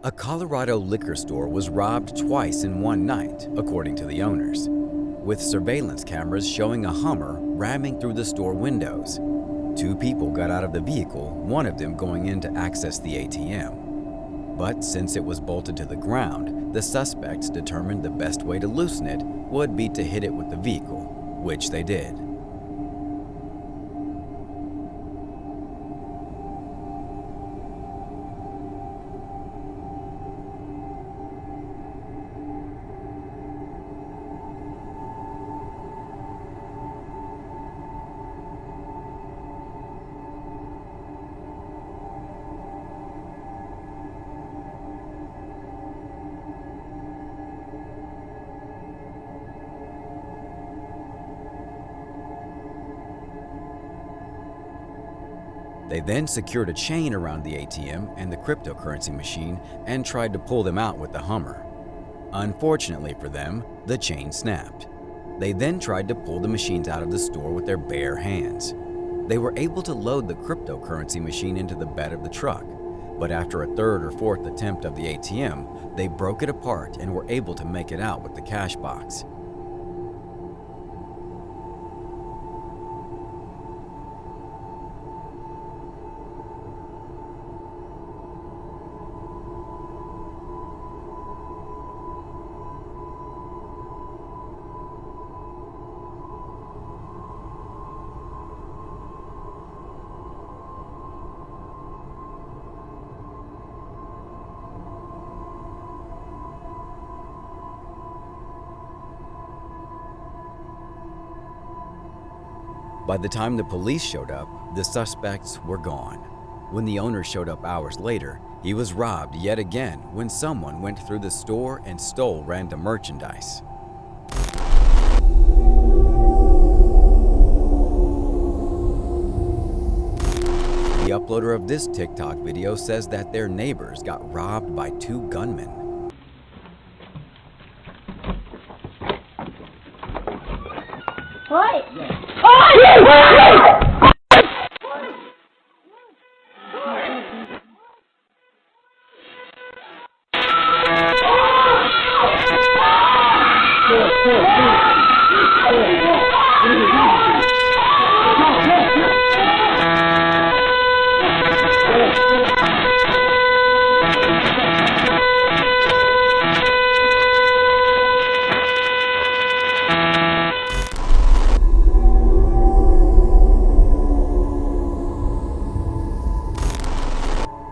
A Colorado liquor store was robbed twice in one night, according to the owners, with surveillance cameras showing a Hummer ramming through the store windows. Two people got out of the vehicle, one of them going in to access the ATM. But since it was bolted to the ground, the suspects determined the best way to loosen it would be to hit it with the vehicle, which they did. They then secured a chain around the ATM and the cryptocurrency machine and tried to pull them out with the Hummer. Unfortunately for them, the chain snapped. They then tried to pull the machines out of the store with their bare hands. They were able to load the cryptocurrency machine into the bed of the truck, but after a third or fourth attempt of the ATM, they broke it apart and were able to make it out with the cash box. By the time the police showed up, the suspects were gone. When the owner showed up hours later, he was robbed yet again when someone went through the store and stole random merchandise. The uploader of this TikTok video says that their neighbors got robbed by two gunmen. What?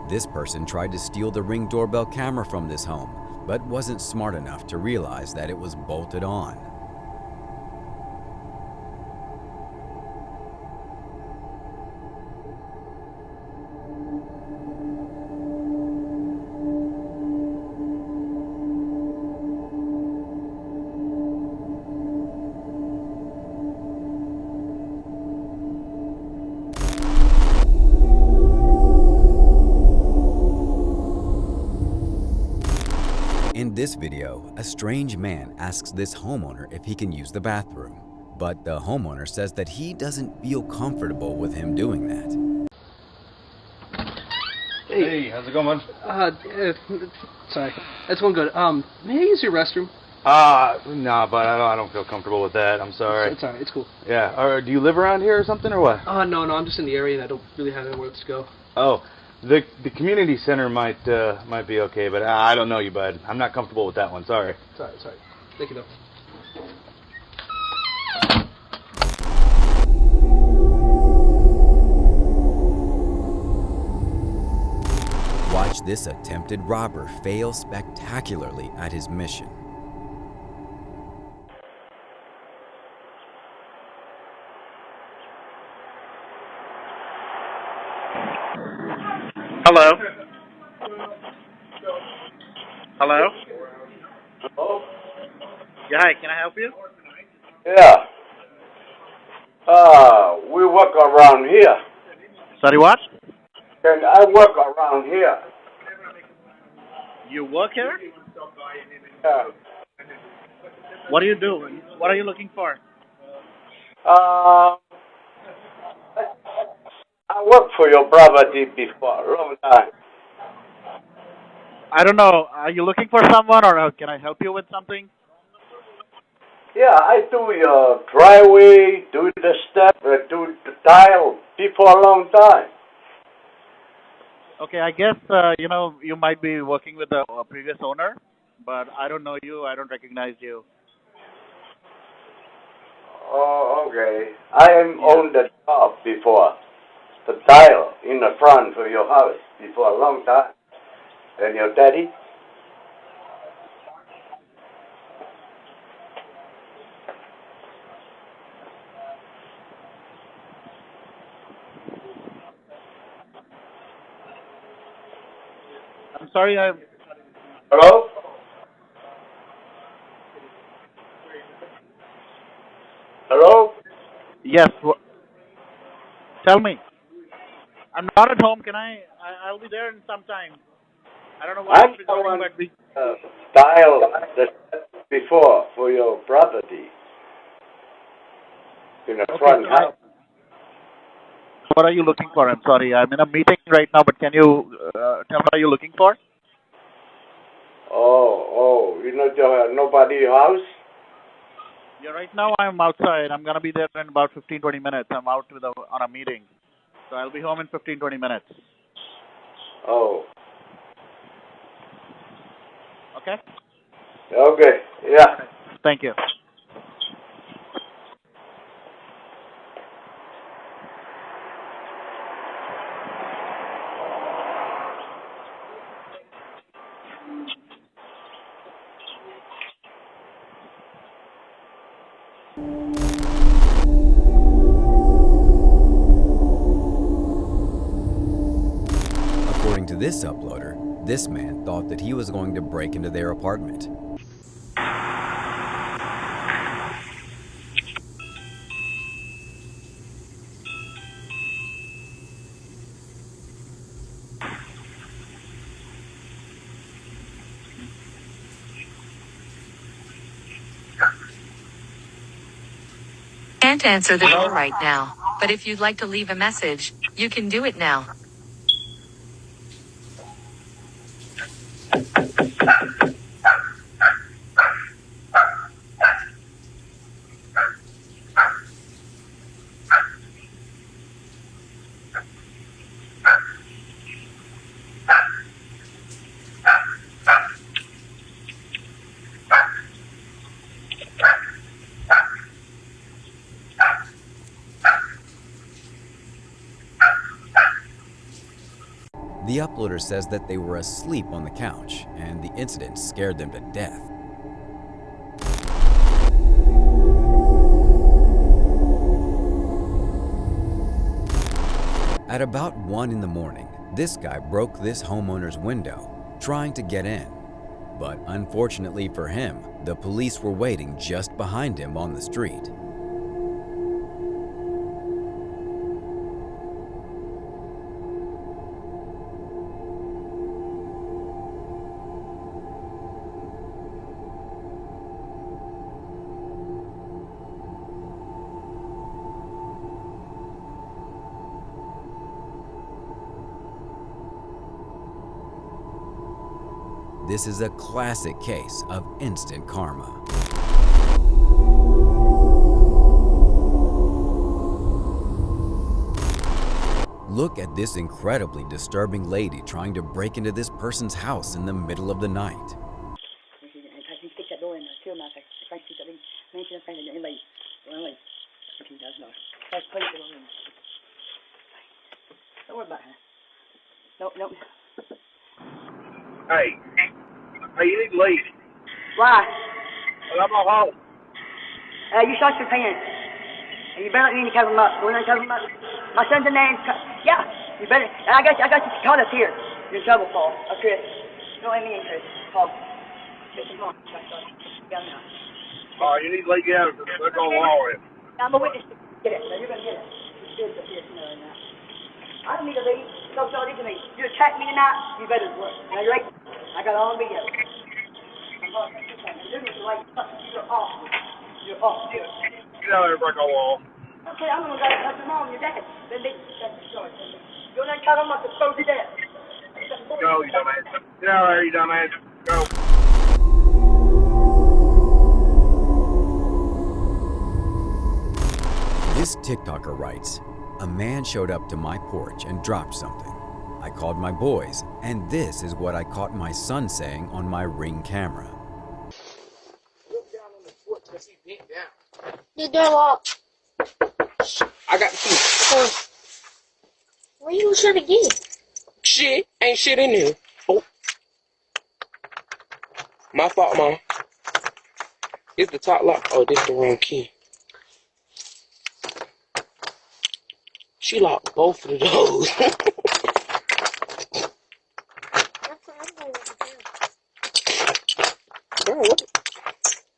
This person tried to steal the Ring doorbell camera from this home, but wasn't smart enough to realize that it was bolted on. In this video, a strange man asks this homeowner if he can use the bathroom, but the homeowner says that he doesn't feel comfortable with him doing that. Hey, how's it going, bud? Sorry, it's going good. May I use your restroom? No, but I don't feel comfortable with that. I'm sorry. It's alright, it's cool. Yeah, or do you live around here or something, or what? No, I'm just in the area and I don't really have anywhere else to go. Oh, the community center might be okay, but I don't know you, bud. I'm not comfortable with that one. Sorry. It's alright. Thank you, though. Watch this attempted robber fail spectacularly at his mission. Hello? Hello? Hello? Yeah, hi, can I help you? Yeah. We work around here. Sorry, what? Can I work around here? You work here? Yeah. What are you doing? What are you looking for? I worked for your property before, a long time. I don't know. Are you looking for someone, or can I help you with something? Yeah, I do your driveway, do the step, do the tile before a long time. Okay, I guess you might be working with the previous owner, but I don't know you. I don't recognize you. Oh, okay. I am Yeah. on the top before. The tile in the front of your house before a long time. And your daddy? I'm sorry. Hello? Hello? Yes. Tell me. I'm not at home. I'll be there in some time. I don't know why I'm it's the regarding, one but we. tile the step before for your property in the Okay, front so house. what are you looking for? I'm sorry. I'm in a meeting right now, but can you tell me what are you looking for? You know nobody house? Yeah, right now I'm outside. I'm gonna be there in about 15, 20 minutes. I'm out on a meeting, so I'll be home in 15, 20 minutes. Oh, Okay. okay, yeah. Thank you. According to this uploader, this man thought that he was going to break into their apartment. Can't answer the door right now, but if you'd like to leave a message, you can do it now. The uploader says that they were asleep on the couch, and the incident scared them to death. At about 1 in the morning, this guy broke this homeowner's window, trying to get in. But unfortunately for him, the police were waiting just behind him on the street. This is a classic case of instant karma. Look at this incredibly disturbing lady trying to break into this person's house in the middle of the night. Don't worry about it. No. Hey, you need to leave. Why? Well, I'm on home. You shot your pants. And you better not need to cover them up. We're not covering them up. My son's a name. Yeah, you better. I got you caught up here. You're in trouble, Paul. Chris. Don't let me in, Chris. Paul. Chris, come on. All right, you need to leave out. They're going to law it. I'm a witness. Get it. No, you're going to get it. You're good up here. No, right now. I don't need to leave. Don't tell it to me. You attack me tonight, you better work. Now, you ready? I got all the video. I'm going to do something. You're like, you're awful. You're awful. Get out there and break our wall. Okay, I'm gonna go touch your mom and your dad. Then that's the story. You're gonna cut them up to throw to death. Go, you dumbass. Get out of here, you dumbass. Go. This TikToker writes, a man showed up to my porch and dropped something. I called my boys, and this is what I caught my son saying on my Ring camera. The door locked. I got the key. Where you trying to get? Shit, ain't shit in there. Oh, my fault, Mom. It's the top lock. Oh, this the wrong key. She locked both of the doors. Girl, what?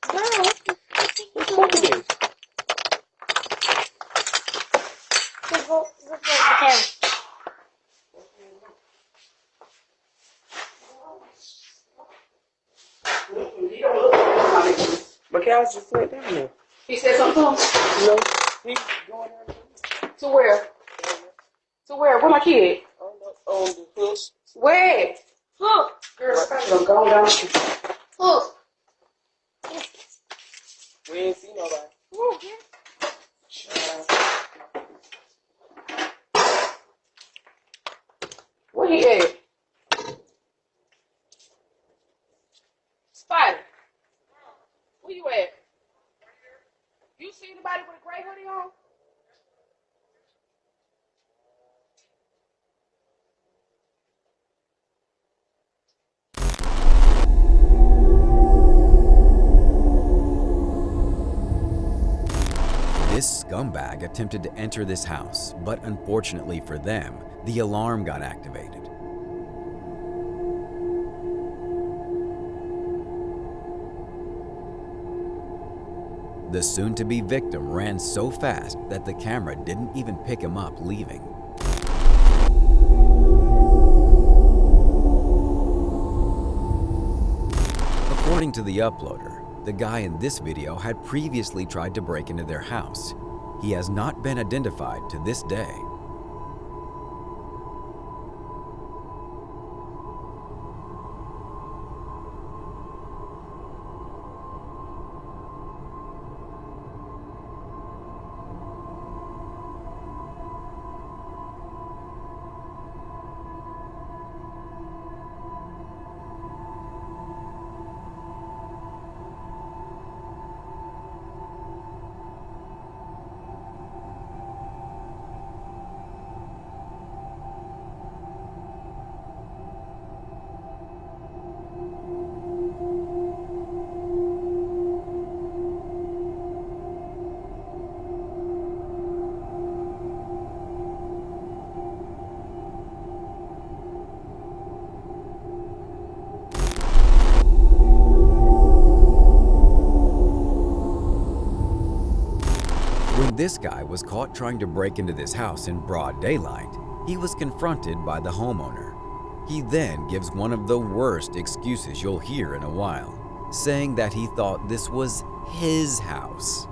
Girl, What's wrong with this? go the camera. Macal's just went down there. He said something to him? No, he's going down there. To where? To where? Where my kid? On the push. Where? Look, Girl, I'm gonna go down the street. look. We ain't see nobody. Look, Where he at? Spider. Where you at? You see anybody with a gray hoodie on? This scumbag attempted to enter this house, but unfortunately for them, the alarm got activated. The soon-to-be victim ran so fast that the camera didn't even pick him up leaving. According to the uploader, the guy in this video had previously tried to break into their house. He has not been identified to this day. When this guy was caught trying to break into this house in broad daylight, he was confronted by the homeowner. He then gives one of the worst excuses you'll hear in a while, saying that he thought this was his house.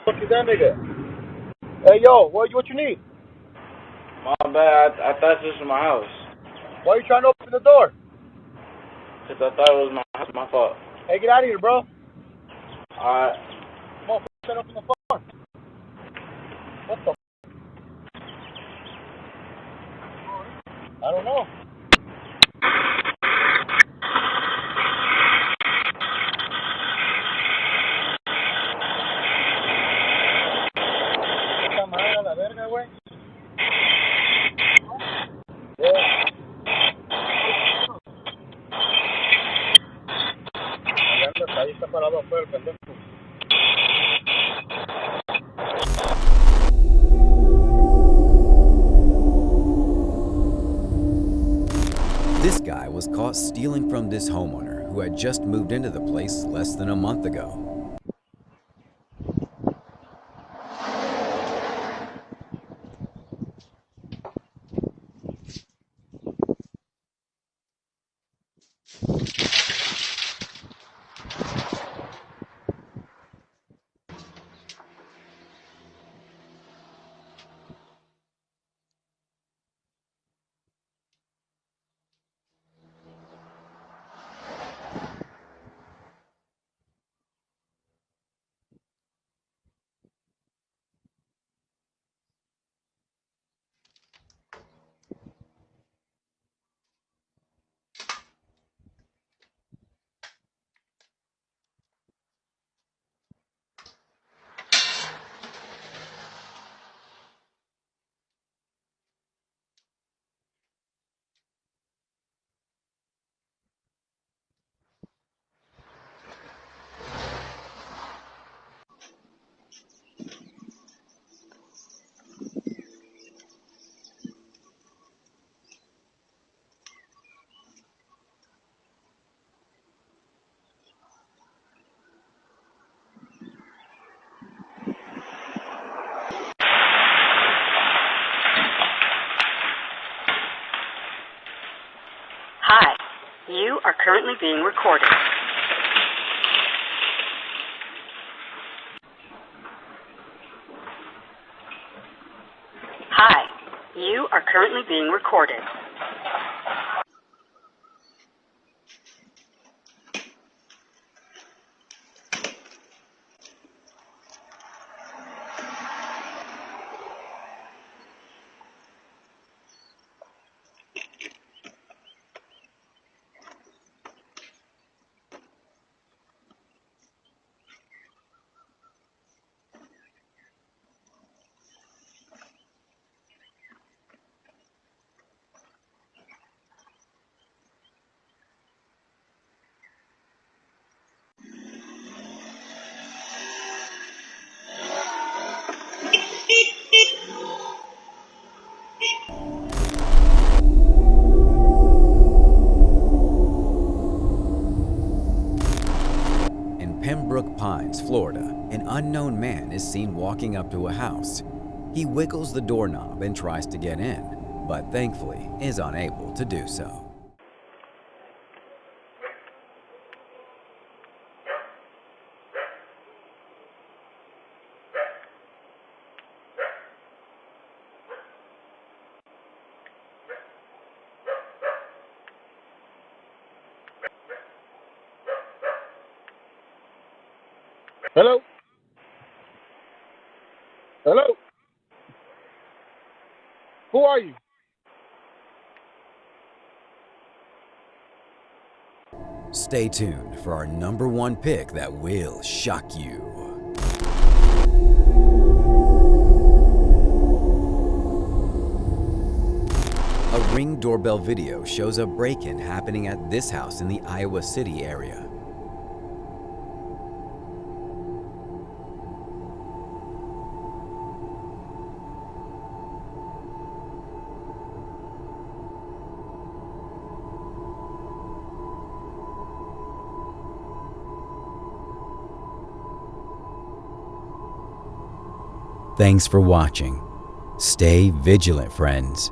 Fuck is that nigga? Hey, yo, what you need? My bad. I thought this was my house. Why are you trying to open the door? Cause I thought it was my house. My fault. Hey, get out of here, bro. Alright. Come on, set up on the phone. What the? I don't know. Esta madre a la verga, güey. Ahí está parado afuera el pendejo. This guy was caught stealing from this homeowner who had just moved into the place less than a month ago. You are currently being recorded. Hi, you are currently being recorded. In Pembroke Pines, Florida, an unknown man is seen walking up to a house. He wiggles the doorknob and tries to get in, but thankfully is unable to do so. Hello? Hello? Who are you? Stay tuned for our #1 pick that will shock you. A Ring doorbell video shows a break-in happening at this house in the Iowa City area. Thanks for watching. Stay vigilant, friends.